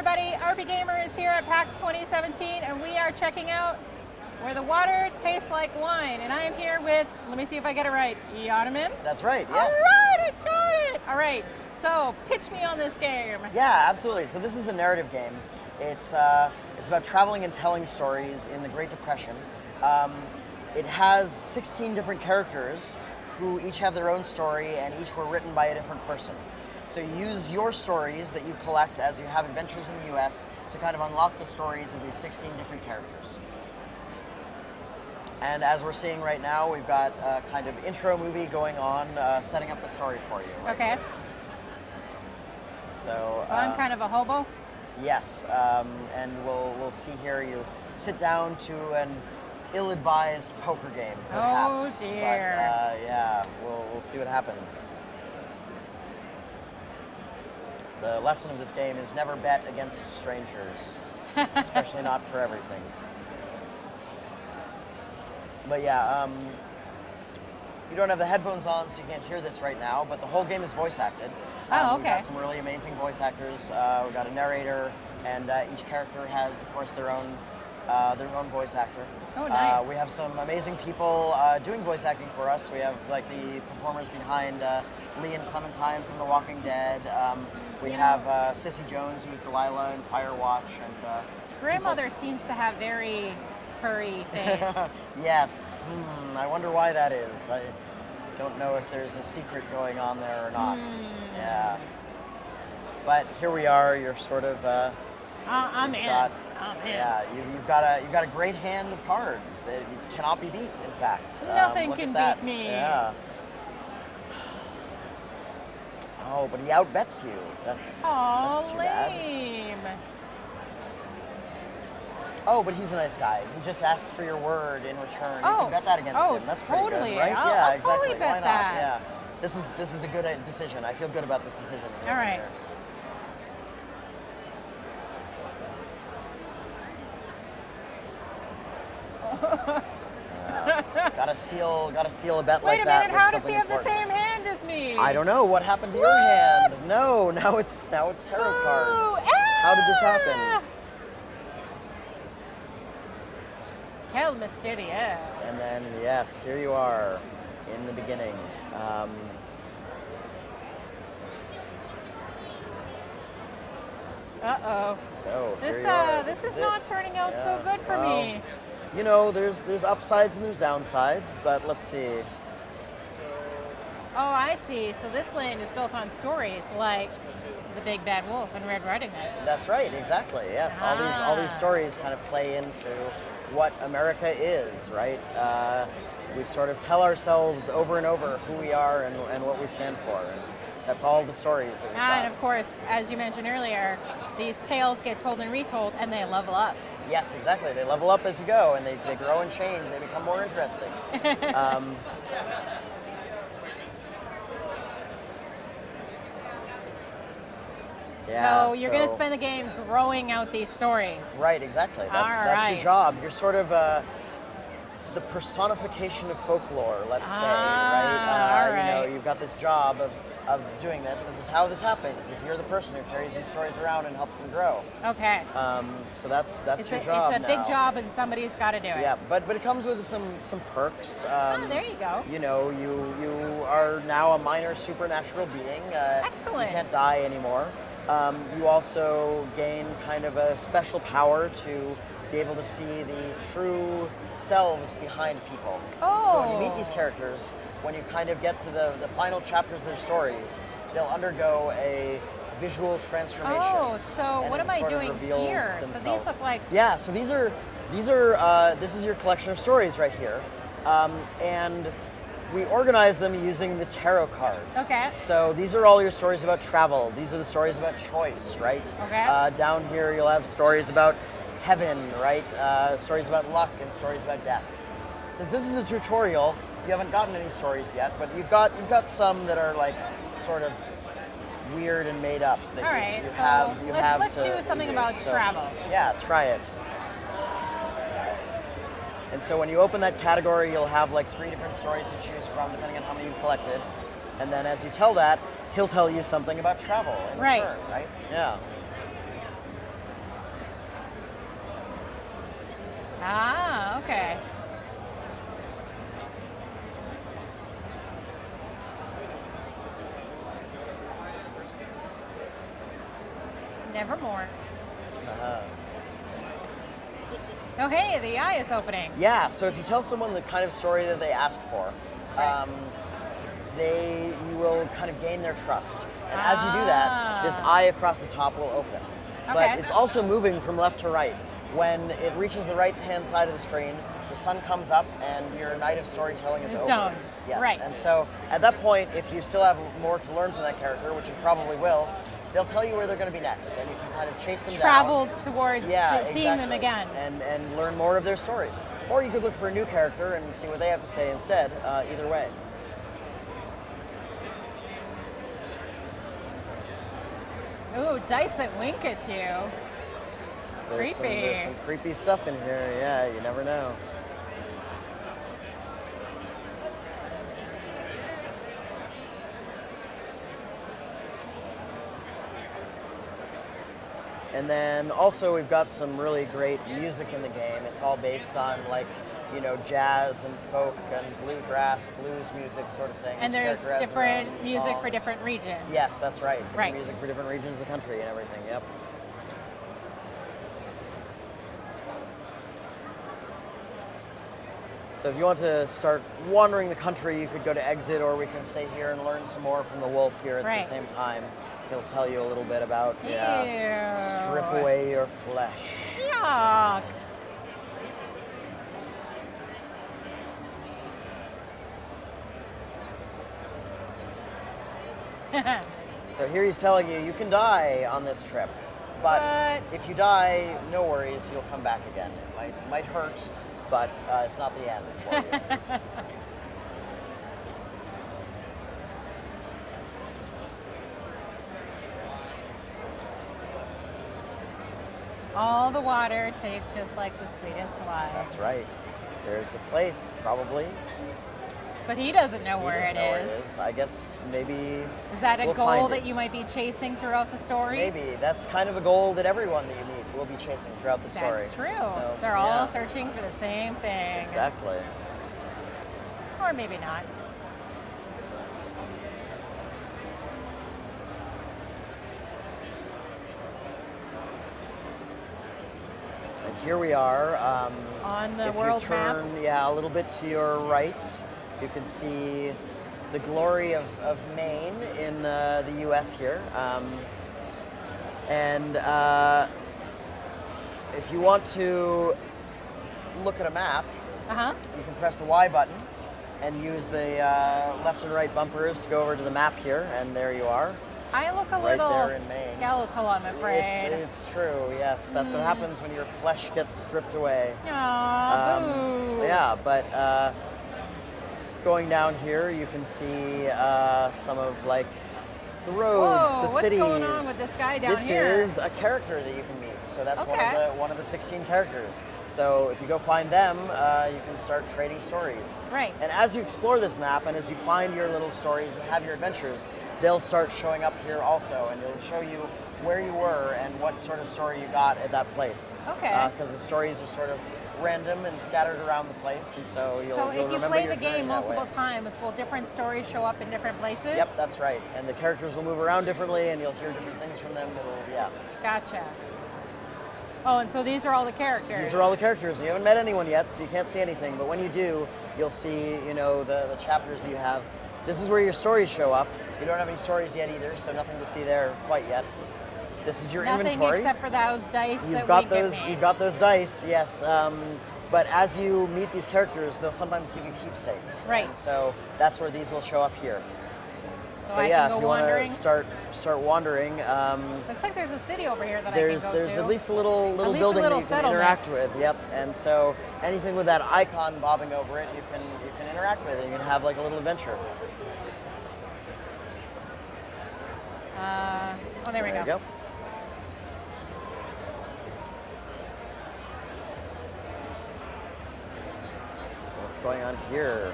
everybody. RPGamer is here at PAX 2017, and we are checking out Where the Water Tastes Like Wine. And I am here with, let me see if I get it right, Ottoman? That's right, yes. All right, I got it. All right, so pitch me on this game. Yeah, absolutely. So this is a narrative game. It's about traveling and telling stories in the Great Depression. It has 16 different characters who each have their own story, and each were written by a different person. So you use your stories that you collect as you have adventures in the US to kind of unlock the stories of these 16 different characters. And as we're seeing right now, we've got a kind of intro movie going on, setting up the story for you. Right Okay. here. So I'm kind of a hobo? Yes, and we'll see here you sit down to an ill-advised poker game, perhaps. Oh dear. But, yeah, we'll see what happens. The lesson of this game is never bet against strangers, especially not for everything. But yeah, you don't have the headphones on, so you can't hear this right now, but the whole game is voice acted. Oh, okay. We've got some really amazing voice actors. We've got a narrator, and each character has, of course, their own voice actor. Oh, nice. We have some amazing people doing voice acting for us. We have like the performers behind Lee and Clementine from The Walking Dead. We have Sissy Jones, who's Delilah in Firewatch, and Grandmother seems to have very furry face. Yes. I wonder why that is. I don't know if there's a secret going on there or not. Yeah. But here we are. You're sort of. I'm in. I'm in. Yeah, you've got a great hand of cards. It cannot be beat. In fact, Nothing look can at that. beat me. Yeah. Oh, but he outbets you. That's too bad. lame. Oh, but he's a nice guy. He just asks for your word in return. You Oh. can bet that against him. That's totally. pretty good, right? I'll yeah, totally exactly. bet Why not? that. Yeah. This is a good decision. I feel good about this decision. All right. Gotta seal a bet Wait like that. a minute, how does he something have the important. same hand as me? I don't know. What happened to your hand? No, now it's tarot cards. How did this happen? Quel mystérieux. And then, yes, here you are in the beginning. Uh-oh. So This here you are. this is it. not turning out so good for Well, me. You know, there's upsides and there's downsides, but let's see. Oh, I see. So this land is built on stories like The Big Bad Wolf and Red Riding Hood. That's right, exactly. Yes, all these stories kind of play into what America is, right? We sort of tell ourselves over and over who we are and what we stand for. And that's all the stories that we've got. And of course, as you mentioned earlier, these tales get told and retold, and they level up. Yes, exactly. They level up as you go, and they grow and change. They become more interesting. So you're going to spend the game growing out these stories. Right, exactly. That's your job. You're sort of the personification of folklore, let's say, right? All right. You know, you've got this job of doing this. This is how this happens. You're the person who carries these stories around and helps them grow. Okay. So that's your job. It's a big job, and somebody's got to do it. Yeah, but it comes with some perks. There you go. You know, you are now a minor supernatural being. Excellent. You can't die anymore. You also gain kind of a special power to be able to see the true selves behind people. Oh. So when you meet these characters, when you kind of get to the final chapters of their stories, they'll undergo a visual transformation. Oh, so what am I doing here? Themselves. So these look like... Yeah, so these are this is your collection of stories right here. And we organize them using the tarot cards. Okay. So these are all your stories about travel. These are the stories about choice, right? Okay. Down here you'll have stories about heaven, right? Stories about luck and stories about death. Since this is a tutorial, you haven't gotten any stories yet, but you've got some that are like sort of weird and made up. That all right. you have let's to do something about travel. Yeah, try it. And so when you open that category, you'll have like 3 different stories to choose from, depending on how many you've collected. And then as you tell that, he'll tell you something about travel in return, right? Yeah. Ah, okay. Nevermore. Uh, Oh, hey, the eye is opening. yeah, so if you tell someone the kind of story that they ask for, Right. you will kind of gain their trust. And as you do that, this eye across the top will open. Okay. But it's also moving from left to right. When it reaches the right-hand side of the screen, the sun comes up and your night of storytelling is It's over. done. Yes. Right. And so at that point, if you still have more to learn from that character, which you probably will, they'll tell you where they're going to be next, and you can kind of chase them Travel down. towards Yeah, seeing them exactly. again. And learn more of their story. Or you could look for a new character and see what they have to say instead, either way. Ooh, dice that wink at you. There's Creepy. some creepy stuff in here, yeah, you never know. And then also we've got some really great music in the game. It's all based on jazz and folk and bluegrass, blues music sort of thing. And Each there's character has their different own music song. for different regions. Yes, that's right. Different Right. music for different regions of the country and everything, yep. So if you want to start wandering the country, you could go to Exit, or we can stay here and learn some more from the wolf here at Right. the same time. He'll tell you a little bit about, Ew. strip away your flesh. Yuck. So here he's telling you, you can die on this trip, but if you die, no worries, you'll come back again. It might hurt, but it's not the end for you. All the water tastes just like the sweetest wine. That's right. There's a place, probably. But he doesn't know He where doesn't it know where is. I guess maybe. Is that a we'll goal find that it. you might be chasing throughout the story? Maybe. That's kind of a goal that everyone that you meet will be chasing throughout the story. That's true. So, They're yeah, all searching for the same thing. Exactly. Or maybe not. And here we are. On the if world you map? turn, yeah, a little bit to your right, you can see the glory of Maine in the U.S. here. If you want to look at a map, Uh-huh. you can press the Y button and use the left and right bumpers to go over to the map here, and there you are. I look a Right little there in Maine. skeletal, I'm afraid. It's true, yes. That's what happens when your flesh gets stripped away. Aw, boo. Yeah, but going down here, you can see some of the roads, Whoa, the what's cities. going on with this guy down this here? is a character that you can meet. So that's Okay. one of the 16 characters. So if you go find them, you can start trading stories. Right. And as you explore this map and as you find your little stories and have your adventures, they'll start showing up here also, and it'll show you where you were and what sort of story you got at that place. Okay. Because the stories are sort of random and scattered around the place, and so you'll So you'll if you remember play your the journey game that way. multiple times, will different stories show up in different places? Yep, that's right. And the characters will move around differently, and you'll hear different things from them. Yeah. Gotcha. Oh, and so these are all the characters. These are all the characters. You haven't met anyone yet, so you can't see anything. But when you do, you'll see, the chapters that you have. This is where your stories show up. You don't have any stories yet either, so nothing to see there quite yet. This is your Nothing inventory. except for those dice You've that got we those. give me. You've got those dice, yes. But as you meet these characters, they'll sometimes give you keepsakes. Right. And so that's where these will show up here. So But I yeah, can go if you want wandering. to start wandering, Looks like there's a city over here that there's I can go to. at least a little least a building little that you can settlement. interact with. Yep. And so anything with that icon bobbing over it, you can interact with it. You can have like a little adventure. Oh, there we There go. you go. So what's going on here?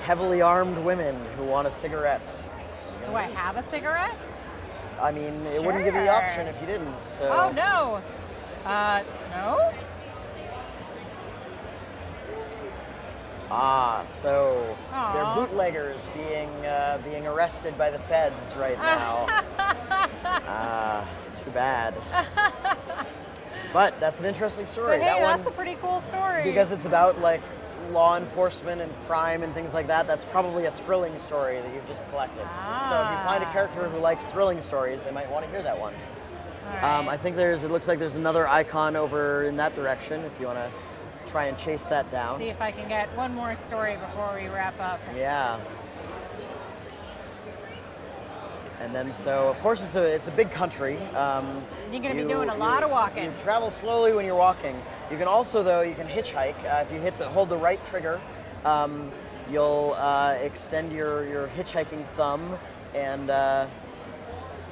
Heavily armed women who want a cigarette. Do I have a cigarette? I mean, it wouldn't give you the Sure. option if you didn't. So. Oh, no. No? So Aw. they're bootleggers being arrested by the feds right now. Too bad. But that's an interesting story. But hey, that that's a one, pretty cool story. because it's about like law enforcement and crime and things like that. That's probably a thrilling story that you've just collected. So if you find a character who likes thrilling stories, they might want to hear that one. All right. I think it looks like there's another icon over in that direction if you want to try and chase that down. See if I can get one more story before we wrap up. Yeah. And then so of course it's a big country. You're going to be doing a lot of walking. You travel slowly when you're walking. You can also though you can hitchhike if you hold the right trigger. You'll extend your hitchhiking thumb and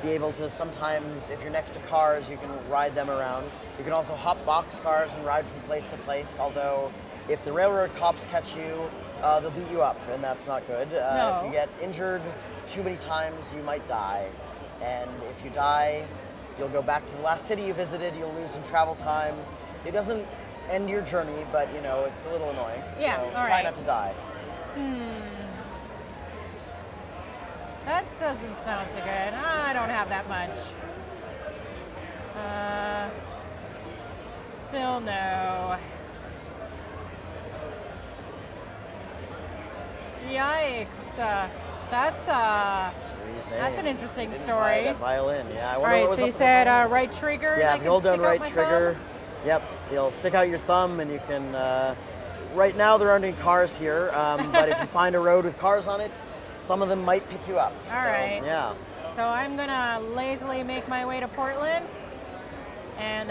be able to sometimes, if you're next to cars, you can ride them around. You can also hop boxcars and ride from place to place, although if the railroad cops catch you, they'll beat you up, and that's not good. No. If you get injured too many times, you might die. And if you die, you'll go back to the last city you visited, you'll lose some travel time. It doesn't end your journey, but you know, it's a little annoying. Yeah, so all try right. not to die. That doesn't sound too good. I don't have that much. Still no. Yikes. That's an interesting Didn't buy story. that violin, yeah. I All wonder what right, was so you up the said violin. right trigger. Yeah, and I if you can hold down stick the out right my trigger, yep, you'll stick out your thumb and you can, right now there aren't any cars here, but if you find a road with cars on it, some of them might pick you up. All right. Yeah. So I'm gonna lazily make my way to Portland, and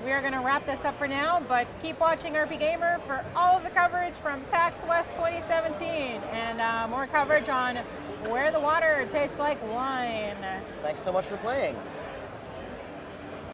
we are gonna wrap this up for now, but keep watching RPGamer for all of the coverage from PAX West 2017, and more coverage on where the water tastes like wine. Thanks so much for playing.